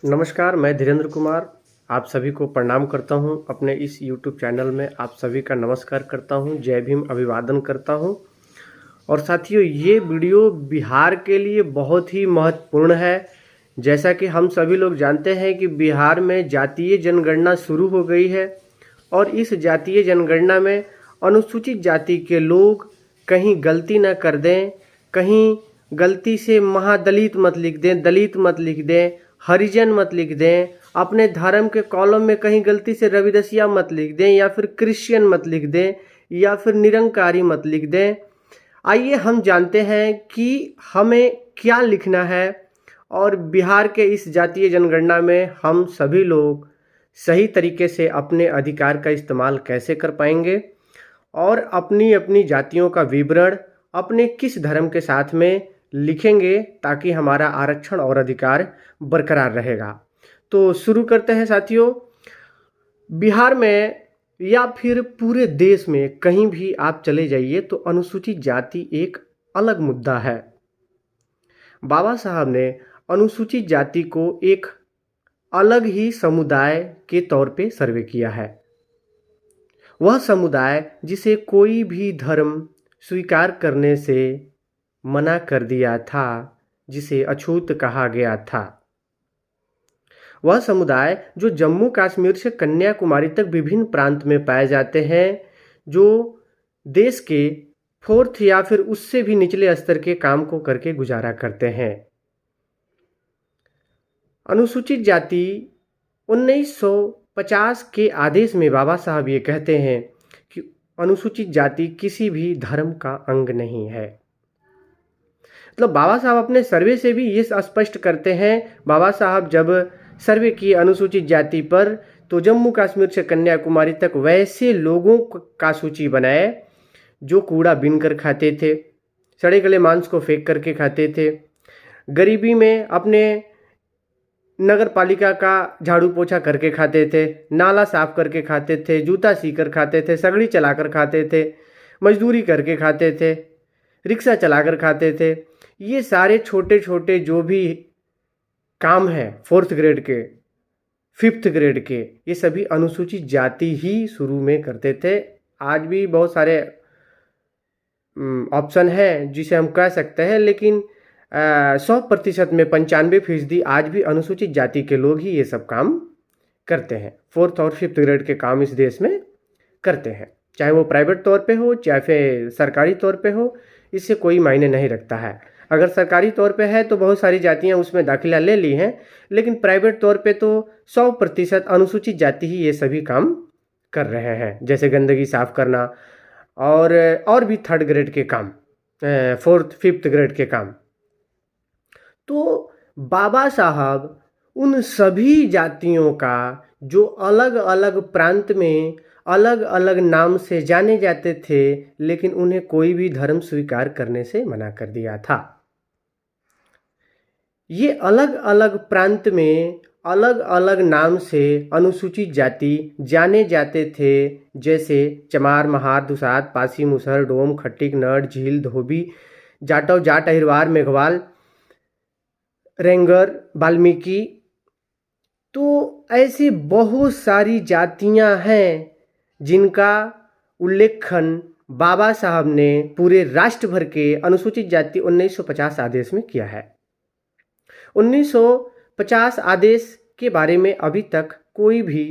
नमस्कार, मैं धीरेन्द्र कुमार आप सभी को प्रणाम करता हूं। अपने इस YouTube चैनल में आप सभी का नमस्कार करता हूं, जय भीम अभिवादन करता हूं। और साथियों, ये वीडियो बिहार के लिए बहुत ही महत्वपूर्ण है। जैसा कि हम सभी लोग जानते हैं कि बिहार में जातीय जनगणना शुरू हो गई है और इस जातीय जनगणना में अनुसूचित जाति के लोग कहीं गलती न कर दें, कहीं गलती से महादलित मत लिख दें, दलित मत लिख दें, हरिजन मत लिख दें, अपने धर्म के कॉलम में कहीं गलती से रविदसिया मत लिख दें या फिर क्रिश्चियन मत लिख दें या फिर निरंकारी मत लिख दें। आइए हम जानते हैं कि हमें क्या लिखना है और बिहार के इस जातीय जनगणना में हम सभी लोग सही तरीके से अपने अधिकार का इस्तेमाल कैसे कर पाएंगे और अपनी अपनी जातियों का विवरण अपने किस धर्म के साथ में लिखेंगे ताकि हमारा आरक्षण और अधिकार बरकरार रहेगा। तो शुरू करते हैं साथियों। बिहार में या फिर पूरे देश में कहीं भी आप चले जाइए तो अनुसूचित जाति एक अलग मुद्दा है। बाबा साहब ने अनुसूचित जाति को एक अलग ही समुदाय के तौर पे सर्वे किया है। वह समुदाय जिसे कोई भी धर्म स्वीकार करने से मना कर दिया था, जिसे अछूत कहा गया था। वह समुदाय जो जम्मू कश्मीर से कन्याकुमारी तक विभिन्न प्रांत में पाए जाते हैं, जो देश के 4th या फिर उससे भी निचले स्तर के काम को करके गुजारा करते हैं। अनुसूचित जाति 1950 के आदेश में बाबा साहब ये कहते हैं कि अनुसूचित जाति किसी भी धर्म का अंग नहीं है। मतलब बाबा साहब अपने सर्वे से भी ये स्पष्ट करते हैं। बाबा साहब जब सर्वे किए अनुसूचित जाति पर तो जम्मू कश्मीर से कन्याकुमारी तक वैसे लोगों का सूची बनाए जो कूड़ा बीन कर खाते थे, सड़े गले मांस को फेंक करके खाते थे, गरीबी में अपने नगर पालिका का झाड़ू पोछा करके खाते थे, नाला साफ करके खाते थे, जूता सी कर खाते थे, सगड़ी चलाकर खाते थे, मजदूरी करके खाते थे, रिक्शा चलाकर खाते थे। ये सारे छोटे छोटे जो भी काम हैं 4th ग्रेड के, 5th ग्रेड के, ये सभी अनुसूचित जाति ही शुरू में करते थे। आज भी बहुत सारे ऑप्शन हैं जिसे हम कह सकते हैं, लेकिन 100% में 95% आज भी अनुसूचित जाति के लोग ही ये सब काम करते हैं। 4th और 5th ग्रेड के काम इस देश में करते हैं, चाहे वो प्राइवेट तौर पे हो चाहे फिर सरकारी तौर पे हो, इससे कोई मायने नहीं रखता है। अगर सरकारी तौर पे है तो बहुत सारी जातियां उसमें दाखिला ले ली हैं, लेकिन प्राइवेट तौर पे तो 100% अनुसूचित जाति ही ये सभी काम कर रहे हैं, जैसे गंदगी साफ करना और भी 3rd ग्रेड के काम, 4th 5th ग्रेड के काम। तो बाबा साहब उन सभी जातियों का जो अलग अलग प्रांत में अलग अलग नाम से जाने जाते थे, लेकिन उन्हें कोई भी धर्म स्वीकार करने से मना कर दिया था। ये अलग अलग प्रांत में अलग अलग नाम से अनुसूचित जाति जाने जाते थे, जैसे चमार, महार, दुसाध, पासी, मुसहर, डोम, खट्टिक, नट, झील, धोबी, जाटव, जाट, अहिरवार, मेघवाल, रेंगर, वाल्मीकि। तो ऐसी बहुत सारी जातियां हैं जिनका उल्लेखन बाबा साहब ने पूरे राष्ट्र भर के अनुसूचित जाति 1950 आदेश में किया है। 1950 आदेश के बारे में अभी तक कोई भी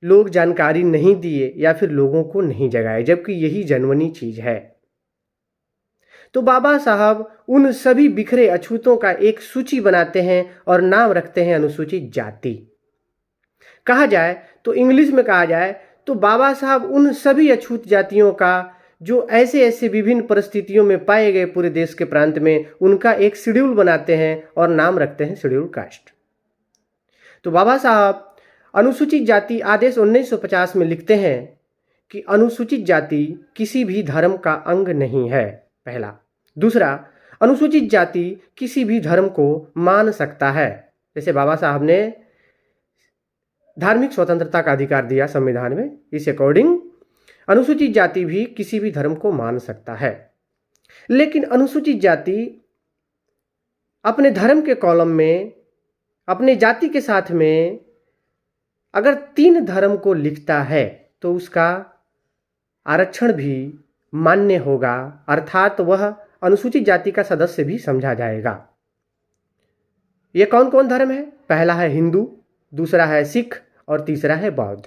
लोग जानकारी नहीं दिए या फिर लोगों को नहीं जगाए, जबकि यही जनवनी चीज है। तो बाबा साहब उन सभी बिखरे अछूतों का एक सूची बनाते हैं और नाम रखते हैं अनुसूचित जाति। कहा जाए तो इंग्लिश में कहा जाए तो बाबा साहब उन सभी अछूत जातियों का जो ऐसे ऐसे विभिन्न परिस्थितियों में पाए गए पूरे देश के प्रांत में, उनका एक शेड्यूल बनाते हैं और नाम रखते हैं शेड्यूल कास्ट। तो बाबा साहब अनुसूचित जाति आदेश 1950 में लिखते हैं कि अनुसूचित जाति किसी भी धर्म का अंग नहीं है, पहला। दूसरा, अनुसूचित जाति किसी भी धर्म को मान सकता है, जैसे बाबा साहब ने धार्मिक स्वतंत्रता का अधिकार दिया संविधान में, इस अकॉर्डिंग अनुसूचित जाति भी किसी भी धर्म को मान सकता है। लेकिन अनुसूचित जाति अपने धर्म के कॉलम में अपने जाति के साथ में अगर 3 धर्म को लिखता है तो उसका आरक्षण भी मान्य होगा, अर्थात वह अनुसूचित जाति का सदस्य भी समझा जाएगा। ये कौन कौन धर्म है? पहला है हिंदू, दूसरा है सिख और तीसरा है बौद्ध।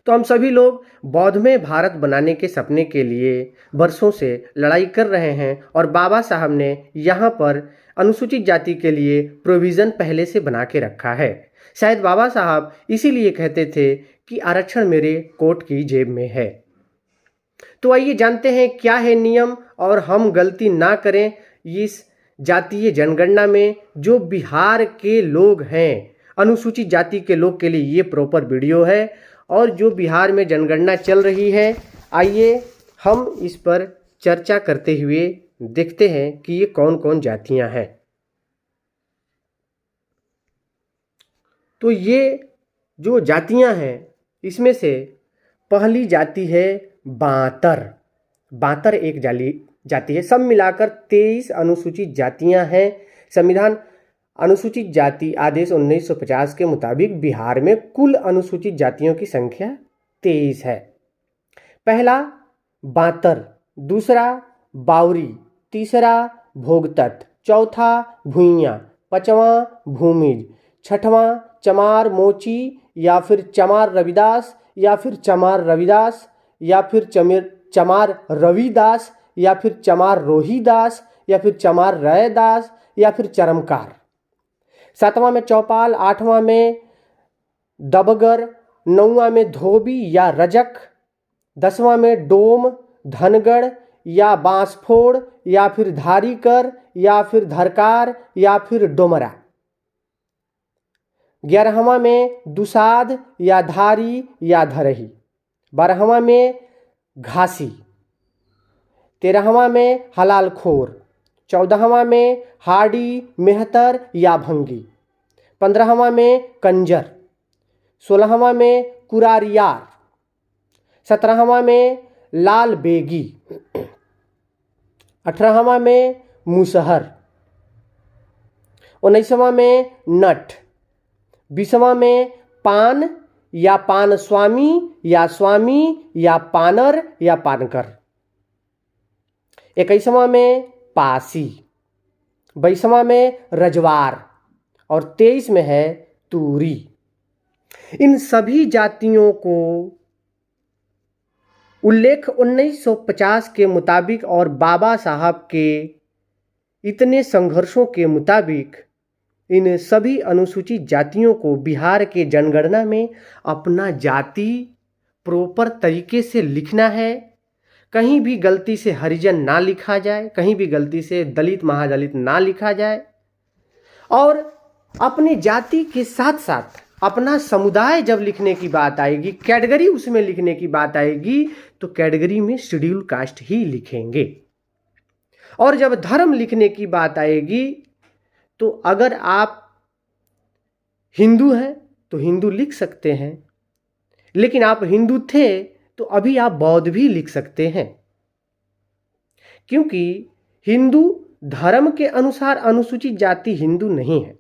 तो हम सभी लोग बौद्ध में भारत बनाने के सपने के लिए वर्षों से लड़ाई कर रहे हैं और बाबा साहब ने यहाँ पर अनुसूचित जाति के लिए प्रोविज़न पहले से बना के रखा है। शायद बाबा साहब इसीलिए कहते थे कि आरक्षण मेरे कोट की जेब में है। तो आइए जानते हैं क्या है नियम और हम गलती ना करें इस जातीय जनगणना में। जो बिहार के लोग हैं, अनुसूचित जाति के लोग के लिए ये प्रॉपर वीडियो है। और जो बिहार में जनगणना चल रही है, आइए हम इस पर चर्चा करते हुए देखते हैं कि ये कौन कौन जातियां हैं। तो ये जो जातियां हैं, इसमें से पहली जाति है बांतर। बांतर एक जाति है। सब मिलाकर 23 अनुसूचित जातियां हैं। संविधान अनुसूचित जाति आदेश 1950 के मुताबिक बिहार में कुल अनुसूचित जातियों की संख्या 23 है। पहला बांतर, दूसरा बाउरी, तीसरा भोगतट, चौथा भुइयां, पांचवां भूमिज, छठवां चमार मोची या फिर चमार रविदास या फिर चमार रविदास या फिर चमार रविदास या फिर चमार रोहिदास या फिर चमार रैदास या फिर चरमकार। 7वां में चौपाल, 8वां में दबगर, 9वां में धोबी या रजक, 10वां में डोम, धनगढ़ या बांसफोड़ या फिर धारीकर या फिर धरकार या फिर डोमरा। 11वां में दुसाध या धारी या धरही। 12वां में घासी। 13वां में हलालखोर। 14वां में हाडी, मेहतर या भंगी। 15वां में कंजर। 16वां में कुरारियार। 17वां में लाल बेगी। 18वां में मुसहर। 19वां में नट। 20वां में पान या पान स्वामी या पानर या पानकर। 21वां में पासी। 22वां में रजवार और 23 में है तूरी। इन सभी जातियों को उल्लेख 1950 के मुताबिक और बाबा साहब के इतने संघर्षों के मुताबिक इन सभी अनुसूचित जातियों को बिहार के जनगणना में अपना जाति प्रॉपर तरीके से लिखना है। कहीं भी गलती से हरिजन ना लिखा जाए, कहीं भी गलती से दलित महादलित ना लिखा जाए। और अपनी जाति के साथ साथ अपना समुदाय जब लिखने की बात आएगी, कैटेगरी उसमें लिखने की बात आएगी, तो कैटेगरी में शेड्यूल कास्ट ही लिखेंगे। और जब धर्म लिखने की बात आएगी, तो अगर आप हिंदू हैं तो हिंदू लिख सकते हैं, लेकिन आप हिंदू थे तो अभी आप बौद्ध भी लिख सकते हैं, क्योंकि हिंदू धर्म के अनुसार अनुसूचित जाति हिंदू नहीं है।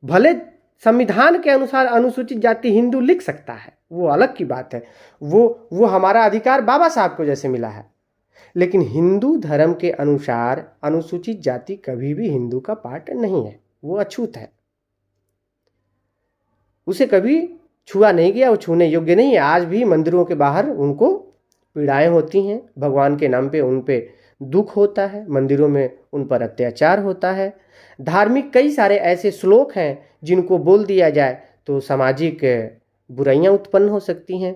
भले संविधान के अनुसार अनुसूचित जाति हिंदू लिख सकता है, वो अलग की बात है, वो हमारा अधिकार बाबा साहब को जैसे मिला है, लेकिन हिंदू धर्म के अनुसार अनुसूचित जाति कभी भी हिंदू का पार्ट नहीं है। वो अछूत है, उसे कभी छुआ नहीं गया, वो छूने योग्य नहीं है। आज भी मंदिरों के बाहर उनको पीड़ाएं होती हैं, भगवान के नाम पे उन पे दुख होता है, मंदिरों में उन पर अत्याचार होता है। धार्मिक कई सारे ऐसे श्लोक हैं जिनको बोल दिया जाए तो सामाजिक बुराइयां उत्पन्न हो सकती हैं।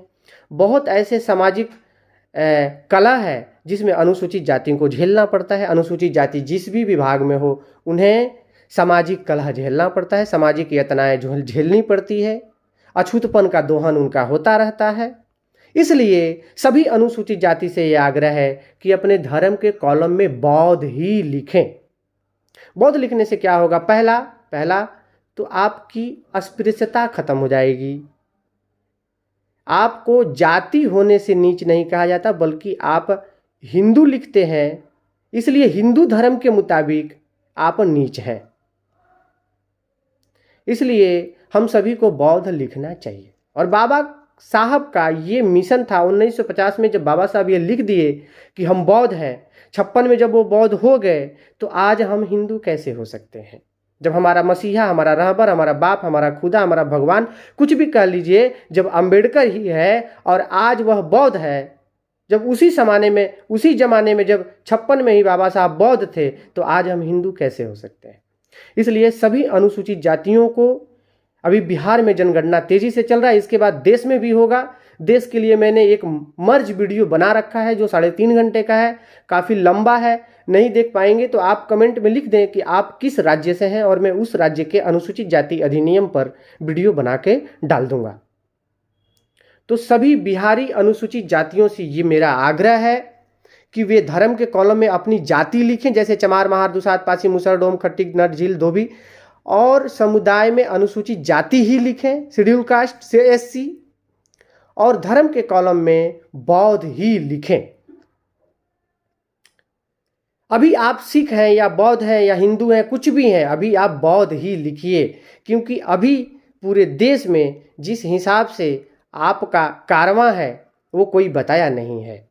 बहुत ऐसे सामाजिक कला है जिसमें अनुसूचित जातियों को झेलना पड़ता है। अनुसूचित जाति जिस भी विभाग में हो, उन्हें सामाजिक कलह झेलना पड़ता है, सामाजिक यातनाएं झेलनी पड़ती है, अछूतपन का दोहन उनका होता रहता है। इसलिए सभी अनुसूचित जाति से यह आग्रह है कि अपने धर्म के कॉलम में बौद्ध ही लिखें। बौद्ध लिखने से क्या होगा? पहला तो आपकी अस्पृश्यता खत्म हो जाएगी। आपको जाति होने से नीच नहीं कहा जाता, बल्कि आप हिंदू लिखते हैं, इसलिए हिंदू धर्म के मुताबिक आप नीच हैं। इसलिए हम सभी को बौद्ध लिखना चाहिए। और बाबा साहब का ये मिशन था 1950 में, जब बाबा साहब ये लिख दिए कि हम बौद्ध हैं, 56 में जब वो बौद्ध हो गए, तो आज हम हिंदू कैसे हो सकते हैं? जब हमारा मसीहा, हमारा रहबर, हमारा बाप, हमारा खुदा, हमारा भगवान, कुछ भी कह लीजिए, जब अंबेडकर ही है और आज वह बौद्ध है, जब उसी जमाने में जब 56 में ही बाबा साहब बौद्ध थे, तो आज हम हिंदू कैसे हो सकते हैं? इसलिए सभी अनुसूचित जातियों को, अभी बिहार में जनगणना तेजी से चल रहा है, इसके बाद देश में भी होगा। देश के लिए मैंने एक मर्ज वीडियो बना रखा है जो 3.5 घंटे का है, काफ़ी लंबा है। नहीं देख पाएंगे तो आप कमेंट में लिख दें कि आप किस राज्य से हैं और मैं उस राज्य के अनुसूचित जाति अधिनियम पर वीडियो बना के डाल दूंगा। तो सभी बिहारी अनुसूचित जातियों से ये मेरा आग्रह है कि वे धर्म के कॉलम में अपनी जाति लिखें, जैसे चमार, महार, दुसाध, पासी, मुसर, डोम, खट्टिक, नट, झील, धोबी, और समुदाय में अनुसूचित जाति ही लिखें, शेड्यूल कास्ट से SC, और धर्म के कॉलम में बौद्ध ही लिखें। अभी आप सिख हैं या बौद्ध हैं या हिंदू हैं, कुछ भी हैं, अभी आप बौद्ध ही लिखिए, क्योंकि अभी पूरे देश में जिस हिसाब से आपका कारवां है वो कोई बताया नहीं है।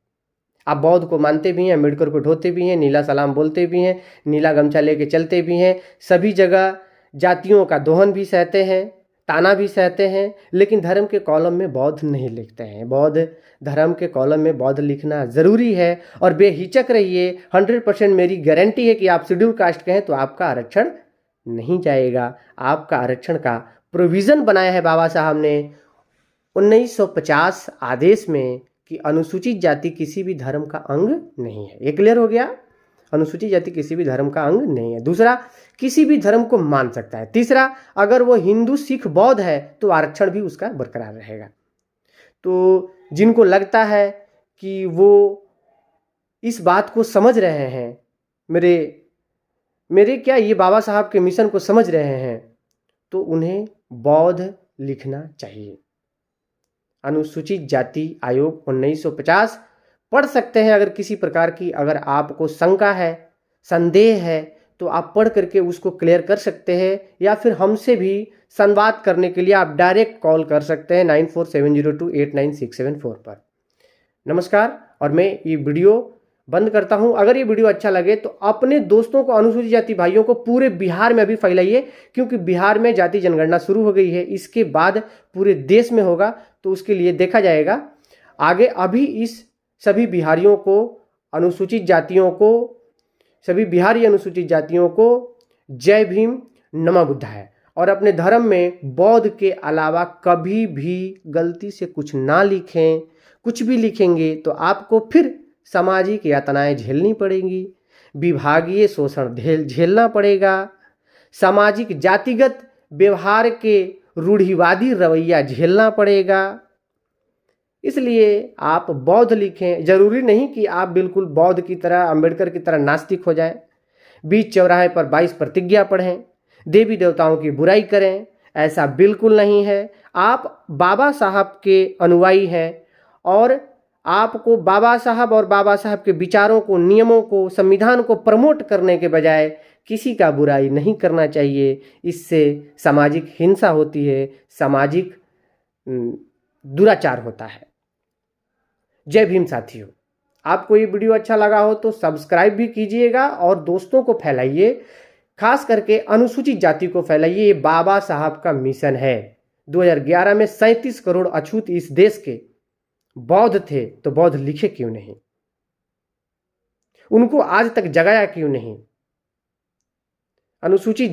आप बौद्ध को मानते भी हैं, अम्बेडकर को ढोते भी हैं, नीला सलाम बोलते भी हैं, नीला गमछा लेके चलते भी हैं, सभी जगह जातियों का दोहन भी सहते हैं, ताना भी सहते हैं, लेकिन धर्म के कॉलम में बौद्ध नहीं लिखते हैं। बौद्ध धर्म के कॉलम में बौद्ध लिखना ज़रूरी है और बेहिचक रहिए। 100% मेरी गारंटी है कि आप शेड्यूल कास्ट के हैं तो आपका आरक्षण नहीं जाएगा। आपका आरक्षण का प्रोविज़न बनाया है बाबा साहब ने 1950 आदेश में कि अनुसूचित जाति किसी भी धर्म का अंग नहीं है। ये क्लियर हो गया? अनुसूचित जाति किसी भी धर्म का अंग नहीं है। दूसरा, किसी भी धर्म को मान सकता है। तीसरा, अगर वो हिंदू, सिख, बौद्ध है तो आरक्षण भी उसका बरकरार रहेगा। तो जिनको लगता है कि वो इस बात को समझ रहे हैं, मेरे क्या, ये बाबा साहब के मिशन को समझ रहे हैं, तो उन्हें बौद्ध लिखना चाहिए। अनुसूचित जाति आयोग 1950 पढ़ सकते हैं। अगर किसी प्रकार की अगर आपको शंका है, संदेह है, तो आप पढ़ करके उसको क्लियर कर सकते हैं, या फिर हमसे भी संवाद करने के लिए आप डायरेक्ट कॉल कर सकते हैं 9470289674 पर। नमस्कार, और मैं ये वीडियो बंद करता हूं। अगर ये वीडियो अच्छा लगे तो अपने दोस्तों को, अनुसूचित जाति भाइयों को पूरे बिहार में अभी फैलाइए, क्योंकि बिहार में जाति जनगणना शुरू हो गई है। इसके बाद पूरे देश में होगा, तो उसके लिए देखा जाएगा आगे। अभी इस सभी बिहारियों को, अनुसूचित जातियों को, सभी बिहारी अनुसूचित जातियों को जय भीम, नमः बुद्धाय। और अपने धर्म में बौद्ध के अलावा कभी भी गलती से कुछ ना लिखें। कुछ भी लिखेंगे तो आपको फिर सामाजिक यातनाएं झेलनी पड़ेंगी, विभागीय शोषण झेलना पड़ेगा, सामाजिक जातिगत व्यवहार के रूढ़िवादी रवैया झेलना पड़ेगा। इसलिए आप बौद्ध लिखें। जरूरी नहीं कि आप बिल्कुल बौद्ध की तरह, अंबेडकर की तरह नास्तिक हो जाएं। बीच चौराहे पर 22 प्रतिज्ञा पढ़ें, देवी देवताओं की बुराई करें, ऐसा बिल्कुल नहीं है। आप बाबा साहब के अनुयायी हैं और आपको बाबा साहब और बाबा साहब के विचारों को, नियमों को, संविधान को प्रमोट करने के बजाय किसी का बुराई नहीं करना चाहिए। इससे सामाजिक हिंसा होती है, सामाजिक दुराचार होता है। जय भीम साथियों। आपको ये वीडियो अच्छा लगा हो तो सब्सक्राइब भी कीजिएगा और दोस्तों को फैलाइए, खास करके अनुसूचित जाति को फैलाइए। ये बाबा साहब का मिशन है। 2011 में 37 करोड़ अछूत इस देश के बौद्ध थे, तो बौद्ध लिखे क्यों नहीं? उनको आज तक जगाया क्यों नहीं? अनुसूचित